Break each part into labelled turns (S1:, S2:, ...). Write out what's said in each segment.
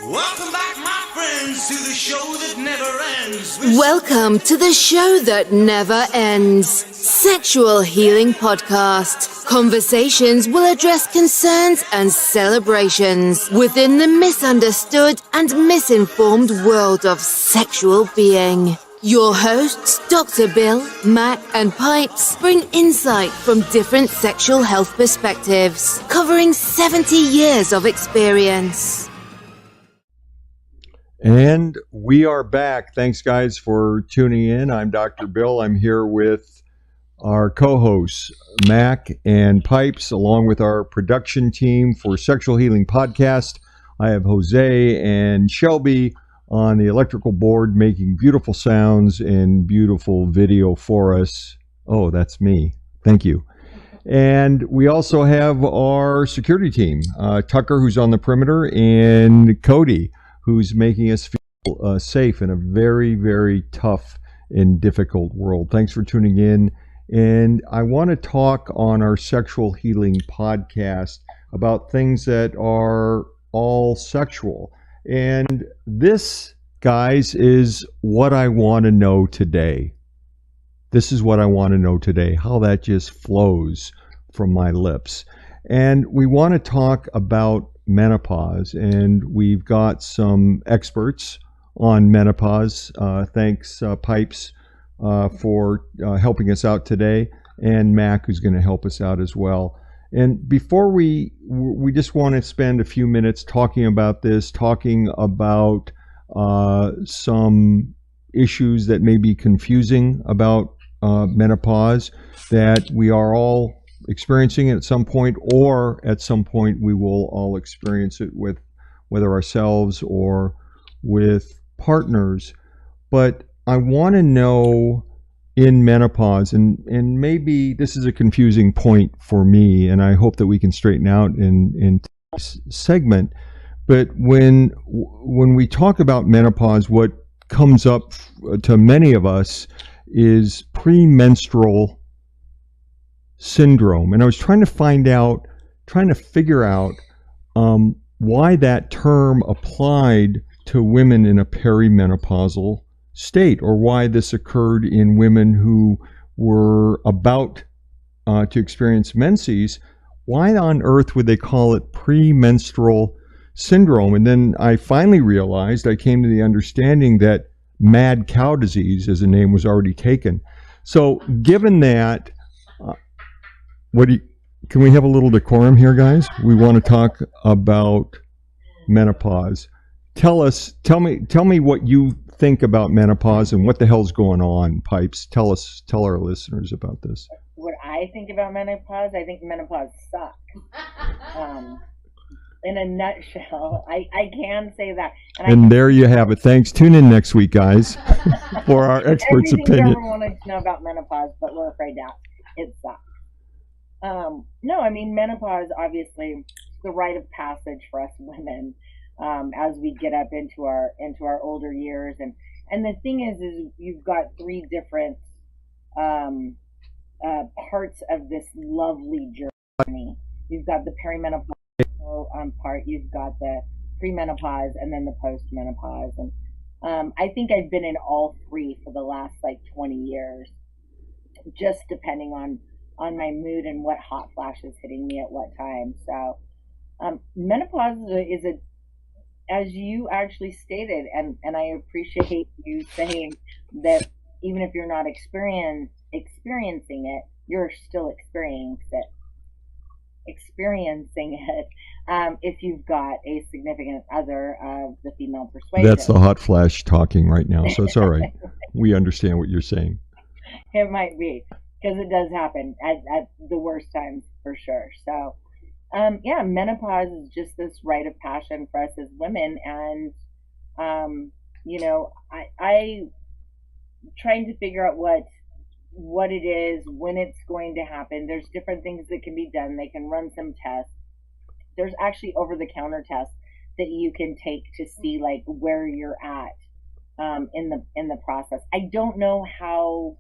S1: Welcome back, my friends, to the show that never ends.
S2: Welcome to the show that never ends. Sexual Healing Podcast. Conversations will address concerns and celebrations within the misunderstood and misinformed world of sexual being. Your hosts, Dr. Bill, Mac, and Pipes, bring insight from different sexual health perspectives, covering 70 years of experience.
S3: And we are back. Thanks, guys, for tuning in. I'm Dr. Bill. I'm here with our co-hosts, Mac and Pipes, along with our production team for Sexual Healing Podcast. I have Jose and Shelby on the electrical board making beautiful sounds and beautiful video for us. Oh, that's me. Thank you. And we also have our security team, Tucker, who's on the perimeter, and Cody, who's making us feel safe in a very, very tough and difficult world. Thanks for tuning in. And I want to talk on our Sexual Healing Podcast about things that are all sexual. And this, guys, is what I want to know today. This is what I want to know today, how that just flows from my lips. And we want to talk about menopause, and we've got some experts on menopause. Thanks, Pipes, for helping us out today, and Mac, who's going to help us out as well. And before we just want to spend a few minutes talking about this, talking about some issues that may be confusing about menopause, that we are all experiencing it at some point, or at some point we will all experience it with whether ourselves or with partners. But I want to know in menopause, and maybe this is a confusing point for me, and I hope that we can straighten out in this segment. But when we talk about menopause, what comes up to many of us is premenstrual syndrome. And I was trying to figure out why that term applied to women in a perimenopausal state, or why this occurred in women who were about to experience menses. Why on earth would they call it premenstrual syndrome? And then I finally realized, I came to the understanding that mad cow disease as a name was already taken. So given that, can we have a little decorum here, guys? We want to talk about menopause. Tell me what you think about menopause and what the hell's going on, Pipes. Tell our listeners about this.
S4: What I think about menopause, I think menopause sucks. In a nutshell, I can say that.
S3: And there you have it. Thanks. Tune in next week, guys, for our expert's opinion.
S4: Everyone wanted to know about menopause, but we're afraid that it sucks. No, I mean, menopause, obviously, is the rite of passage for us women as we get up into our older years. And the thing is you've got three different parts of this lovely journey. You've got the perimenopause part, you've got the premenopause, and then the postmenopause. And I think I've been in all three for the last 20 years, just depending on my mood and what hot flash is hitting me at what time. So menopause is as you actually stated, and I appreciate you saying that even if you're not experiencing it, you're still experiencing it if you've got a significant other of the female persuasion.
S3: That's the hot flash talking right now, so it's all right. We understand what you're saying.
S4: It might be, because it does happen at the worst times for sure. So, menopause is just this rite of passion for us as women. And, I trying to figure out what it is, when it's going to happen. There's different things that can be done. They can run some tests. There's actually over-the-counter tests that you can take to see where you're at in the process. I don't know how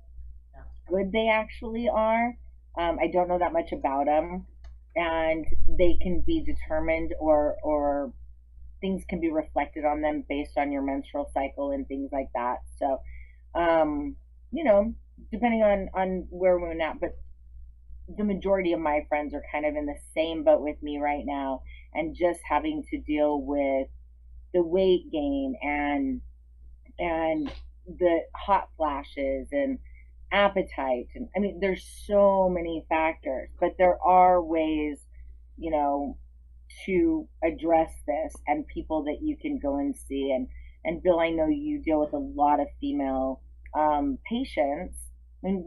S4: good they actually are. I don't know that much about them, and they can be determined or things can be reflected on them based on your menstrual cycle and things like that. So, you know, depending on where we're at, but the majority of my friends are kind of in the same boat with me right now, and just having to deal with the weight gain and the hot flashes and appetite, and I mean there's so many factors, but there are ways, you know, to address this, and people that you can go and see. And Bill, I know you deal with a lot of female patients. I mean,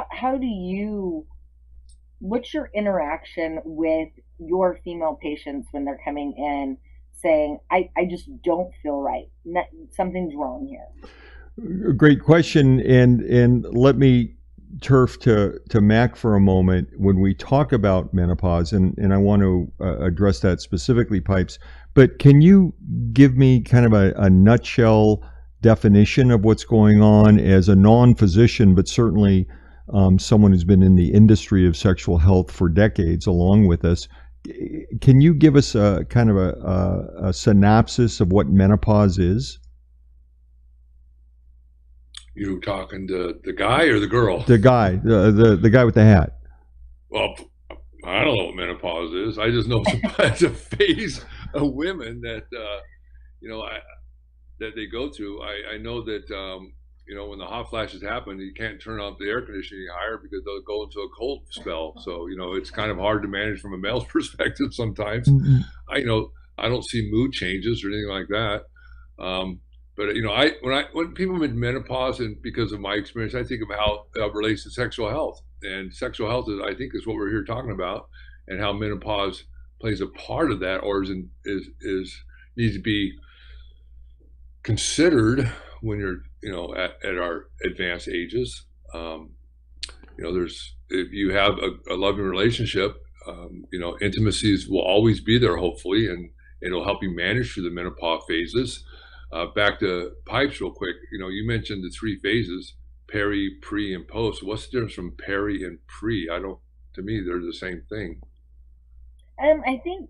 S4: how do you, what's your interaction with your female patients when they're coming in saying, I just don't feel right, something's wrong here?
S3: Great question, and let me turf to Mac for a moment when we talk about menopause, and I want to address that specifically, Pipes. But can you give me kind of a nutshell definition of what's going on as a non-physician, but certainly someone who's been in the industry of sexual health for decades along with us? Can you give us a kind of a synopsis of what menopause is?
S5: You talking to the guy or the girl?
S3: The guy, the guy with the hat.
S5: Well, I don't know what menopause is. I just know it's a phase of women that you know, that they go through. I know that you know, when the hot flashes happen, you can't turn off the air conditioning higher because they'll go into a cold spell. So you know, it's kind of hard to manage from a male's perspective sometimes. I don't see mood changes or anything like that. But you know, when people are in menopause, and because of my experience, I think of how it relates to sexual health. And sexual health is, I think, is what we're here talking about, and how menopause plays a part of that, or is needs to be considered when you're, you know, at our advanced ages. You know, if you have a loving relationship, you know, intimacies will always be there, hopefully, and it'll help you manage through the menopause phases. Back to Pipes real quick. You know, you mentioned the three phases: peri, pre, and post. What's the difference from peri and pre? To me, they're the same thing.
S4: I think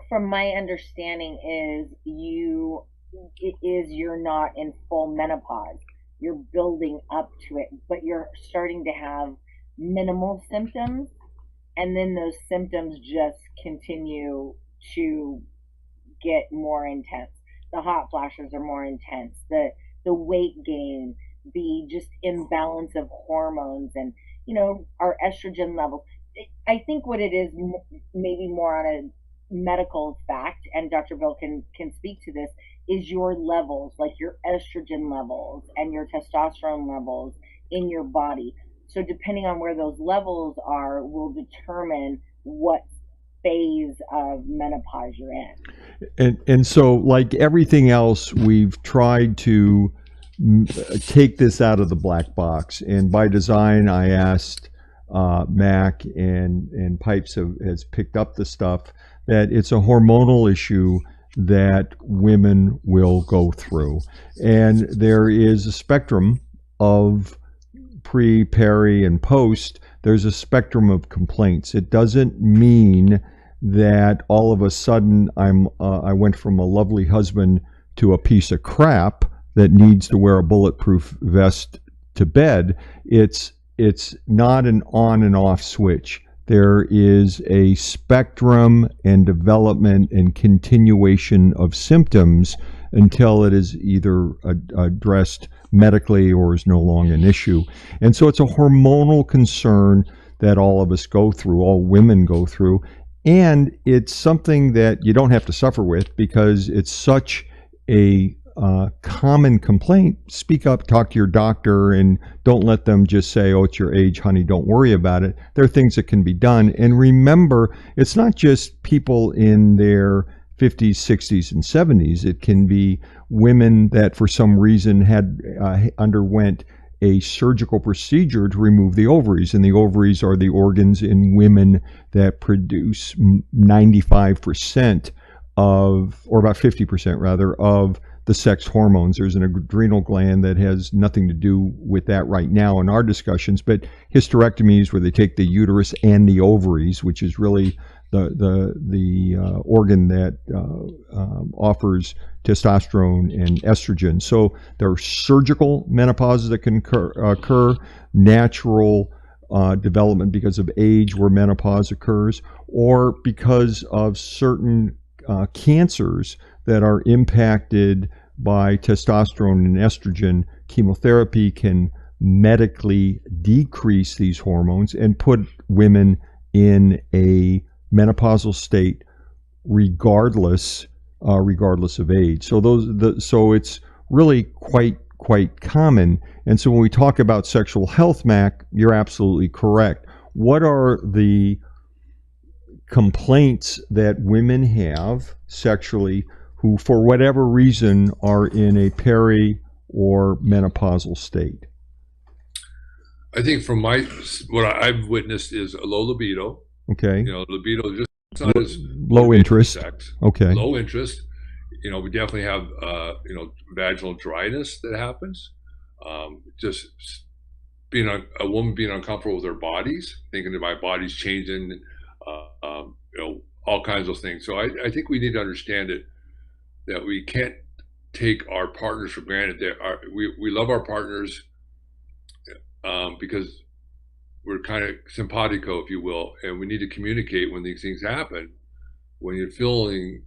S4: from my understanding you're not in full menopause. You're building up to it, but you're starting to have minimal symptoms, and then those symptoms just continue to get more intense. The hot flashes are more intense. The weight gain, the just imbalance of hormones, and you know, our estrogen levels. I think what it is, maybe more on a medical fact, and Dr. Bill can speak to this, is your levels, like your estrogen levels and your testosterone levels in your body. So depending on where those levels are will determine what phase of menopause you're in.
S3: And so, like everything else, we've tried to take this out of the black box. And by design, I asked Mac, and Pipes has picked up the stuff, that it's a hormonal issue that women will go through. And there is a spectrum of pre, peri, and post. There's a spectrum of complaints. It doesn't mean that all of a sudden I went from a lovely husband to a piece of crap that needs to wear a bulletproof vest to bed. It's not an on and off switch. There is a spectrum and development and continuation of symptoms until it is either addressed medically or is no longer an issue. And so it's a hormonal concern that all of us go through, all women go through. And it's something that you don't have to suffer with because it's such a common complaint. Speak up, talk to your doctor, and don't let them just say, oh, it's your age, honey, don't worry about it. There are things that can be done. And remember, it's not just people in their 50s, 60s, and 70s. It can be women that for some reason had underwent a surgical procedure to remove the ovaries. And the ovaries are the organs in women that produce 95% of, or about 50% rather, of the sex hormones. There's an adrenal gland that has nothing to do with that right now in our discussions, but hysterectomies where they take the uterus and the ovaries, which is really the organ that offers testosterone and estrogen. So there are surgical menopauses that can occur, natural development because of age where menopause occurs, or because of certain cancers that are impacted by testosterone and estrogen. Chemotherapy can medically decrease these hormones and put women in a menopausal state regardless of age. So it's really quite common. And so when we talk about sexual health, Mac, you're absolutely correct. What are the complaints that women have sexually who, for whatever reason, are in a peri or menopausal state?
S5: I think from what I've witnessed is a low libido.
S3: Okay.
S5: Libido just not as
S3: low interest.
S5: Sex.
S3: Okay.
S5: Low interest. We definitely have vaginal dryness that happens. Just being a woman being uncomfortable with her bodies, thinking that my body's changing, all kinds of things. So I think we need to understand that we can't take our partners for granted. We love our partners because we're kind of simpatico, if you will, and we need to communicate when these things happen, when you're feeling,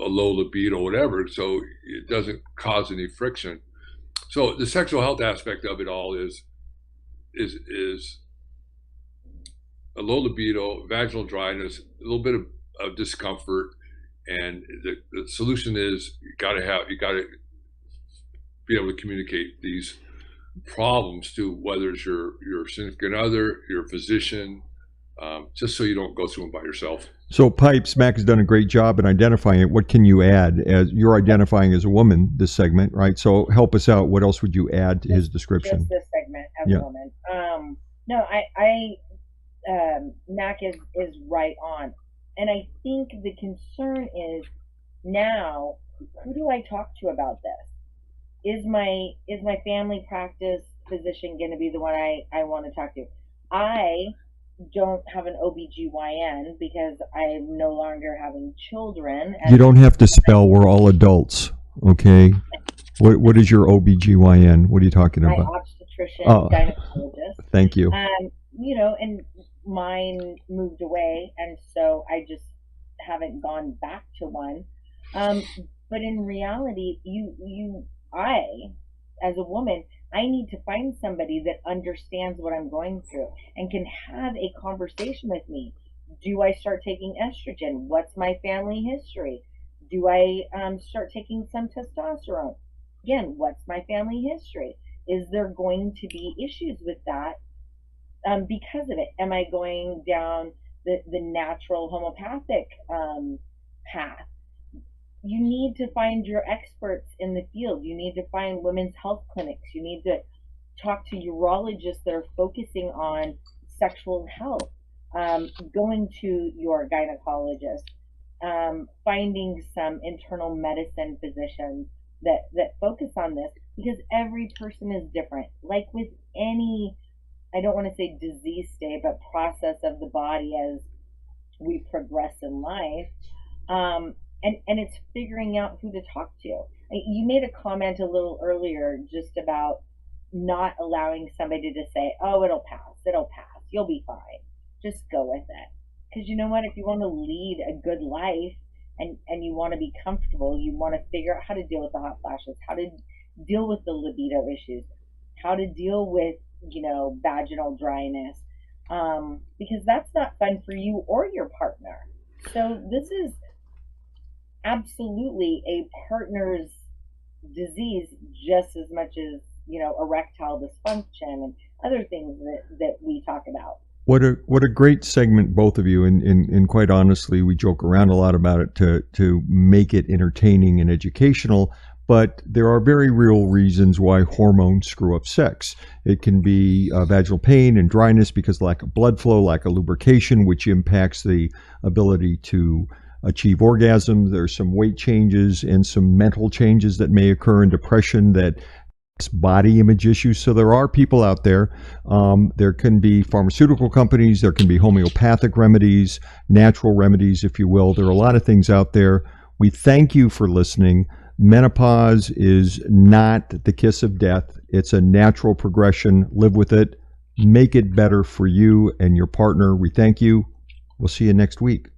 S5: a low libido or whatever, so it doesn't cause any friction. So the sexual health aspect of it all is a low libido, vaginal dryness, a little bit of discomfort, and the solution is you got to be able to communicate these problems to whether it's your significant other, your physician, just so you don't go through them by yourself.
S3: So Pipes, Mac has done a great job in identifying it. What can you add? As you're identifying as a woman this segment, right? So help us out. What else would you add to his description?
S4: Just this segment as a woman. No, Mac is right on. And I think the concern is now, who do I talk to about this? Is my family practice physician going to be the one I want to talk to? I don't have an OBGYN because I'm no longer having children.
S3: You don't have to spell. We're all adults. Okay. What is your OBGYN? What are you talking about?
S4: My obstetrician, gynecologist.
S3: Thank you.
S4: And mine moved away, and so I just haven't gone back to one. But in reality, I, as a woman, I need to find somebody that understands what I'm going through and can have a conversation with me. Do I start taking estrogen? What's my family history? Do I start taking some testosterone? Again, what's my family history? Is there going to be issues with that because of it? Am I going down the natural homeopathic path? You need to find your experts in the field. You need to find women's health clinics. You need to talk to urologists that are focusing on sexual health, going to your gynecologist, finding some internal medicine physicians that focus on this, because every person is different. Like with any, I don't want to say disease state, but process of the body as we progress in life. And it's figuring out who to talk to. You made a comment a little earlier just about not allowing somebody to say, oh, it'll pass, you'll be fine, just go with it. Because you know what, if you want to lead a good life and you want to be comfortable, you want to figure out how to deal with the hot flashes, how to deal with the libido issues, how to deal with, vaginal dryness, because that's not fun for you or your partner. So this is absolutely a partner's disease just as much as erectile dysfunction and other things that we talk about.
S3: What a great segment, both of you, and quite honestly, we joke around a lot about it to make it entertaining and educational. But there are very real reasons why hormones screw up sex. It can be vaginal pain and dryness because lack of blood flow, lack of lubrication, which impacts the ability to achieve orgasm. There's some weight changes and some mental changes that may occur in depression that body image issues. So there are people out there. There can be pharmaceutical companies, there can be homeopathic remedies, natural remedies, if you will. There are a lot of things out there. We thank you for listening. Menopause is not the kiss of death. It's a natural progression. Live with it. Make it better for you and your partner. We thank you. We'll see you next week.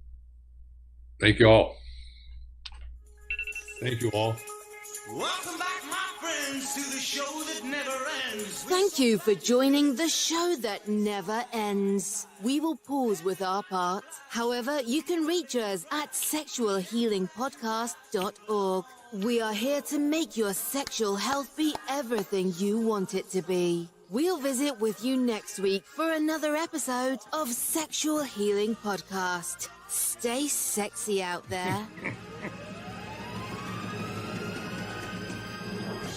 S5: Thank you all. Thank you all.
S1: Welcome back, my friends, to the show that never ends.
S2: Thank you for joining the show that never ends. We will pause with our part. However, you can reach us at sexualhealingpodcast.org. We are here to make your sexual health be everything you want it to be. We'll visit with you next week for another episode of Sexual Healing Podcast. Stay sexy out there.